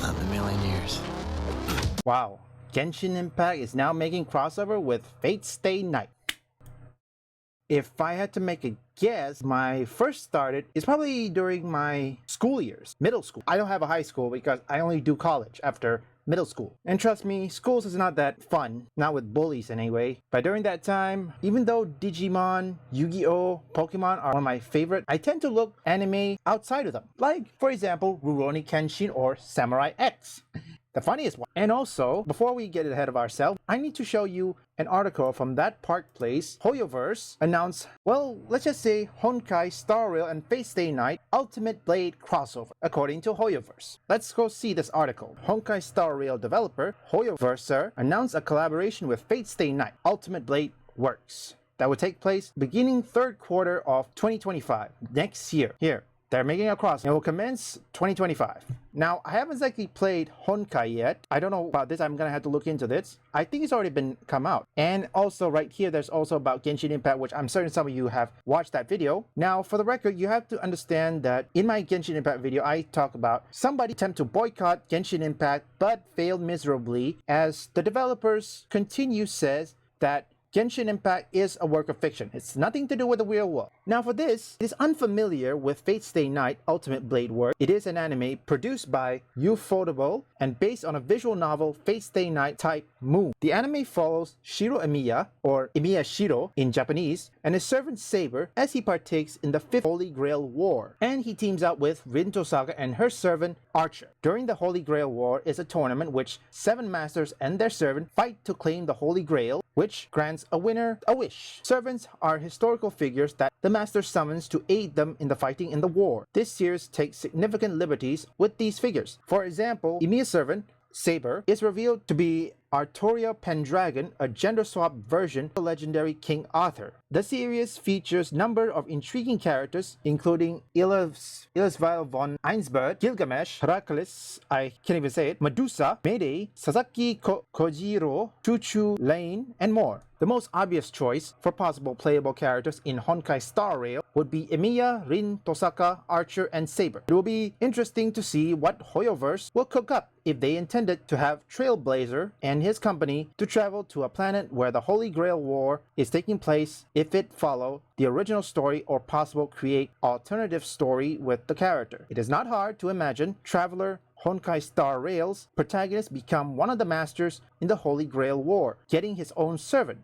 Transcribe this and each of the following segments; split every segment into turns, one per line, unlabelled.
of a million years.
Wow, Genshin Impact is now making crossover with Fate Stay Night. If I had to make a guess, my first started is probably during my school years, middle school. I don't have a high school because I only do college after middle school. And trust me, schools is not that fun, not with bullies anyway. But during that time, even though Digimon, Yu-Gi-Oh, Pokemon are one of my favorite, I tend to look anime outside of them. Like, for example, Rurouni Kenshin or Samurai X. The funniest one. And also, before we get ahead of ourselves, I need to show you an article from that park place. Hoyoverse announced, well, let's just say Honkai Star Rail and Fate Stay Night Ultimate Blade crossover, according to Hoyoverse. Let's go see this article. Honkai Star Rail developer Hoyoverse announced a collaboration with Fate Stay Night Ultimate Blade Works that will take place beginning third quarter of 2025, next year. Here. They're making a cross. It will commence 2025. Now, I haven't exactly played Honkai yet. I don't know about this. I'm gonna have to look into this. I think it's already been come out. And also right here, there's also about Genshin Impact, which I'm certain some of you have watched that video. Now, for the record, you have to understand that in my Genshin Impact video, I talk about somebody attempt to boycott Genshin Impact, but failed miserably as the developers says that Genshin Impact is a work of fiction. It's nothing to do with the real world. Now for this, it is unfamiliar with Fate Stay Night Ultimate Blade Work. It is an anime produced by Ufotable and based on a visual novel Fate Stay Night type Moon. The anime follows Shiro Emiya, or Emiya Shiro in Japanese, and his servant Saber as he partakes in the 5th Holy Grail War. And he teams up with Rin Tosaka and her servant Archer. During the Holy Grail War is a tournament which 7 masters and their servant fight to claim the Holy Grail, which grants a winner a wish. Servants are historical figures that the master summons to aid them in the fighting in the war. This series takes significant liberties with these figures. For example, Emiya's servant, Saber, is revealed to be Artoria Pendragon, a gender-swapped version of the legendary King Arthur. The series features a number of intriguing characters, including Ilisvail von Einsberg, Gilgamesh, Heracles, I can't even say it, Medusa, Mayday, Sasaki Kojiro, Chuchu Lane, and more. The most obvious choice for possible playable characters in Honkai Star Rail would be Emiya, Rin, Tosaka, Archer, and Saber. It will be interesting to see what Hoyoverse will cook up if they intended to have Trailblazer and his company to travel to a planet where the Holy Grail War is taking place, if it follow the original story or possible create alternative story with the character. It is not hard to imagine Traveler Honkai Star Rail's protagonist become one of the masters in the Holy Grail War, getting his own servant.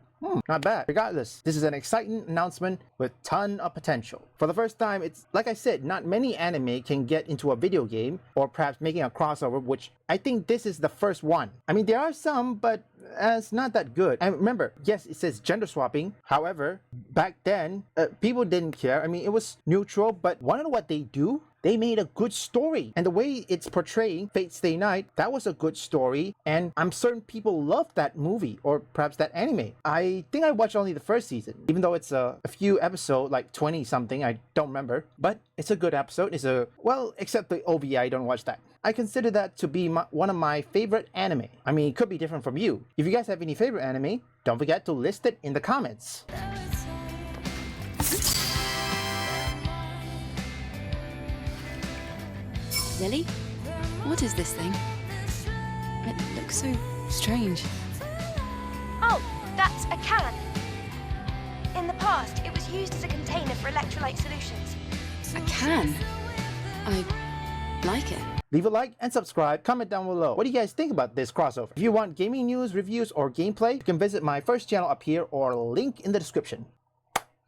Not bad. Regardless, this is an exciting announcement with ton of potential. For the first time, it's like I said, not many anime can get into a video game or perhaps making a crossover, which I think this is the first one. I mean, there are some, but it's not that good. And remember, yes, it says gender swapping. However, back then, people didn't care. I mean, it was neutral, but wanna know what they do? They made a good story, and the way it's portraying Fate Stay Night, that was a good story, and I'm certain people loved that movie, or perhaps that anime. I think I watched only the first season, even though it's a few episodes, like 20 something, I don't remember, but it's a good episode. It's well, except the OVA, I don't watch that. I consider that to be one of my favorite anime. I mean, it could be different from you. If you guys have any favorite anime, don't forget to list it in the comments.
Lily? What is this thing? It looks so strange.
Oh, that's a can. In the past, it was used as a container for electrolyte solutions.
A can? I like it.
Leave a like and subscribe, comment down below. What do you guys think about this crossover? If you want gaming news, reviews, or gameplay, you can visit my first channel up here or link in the description.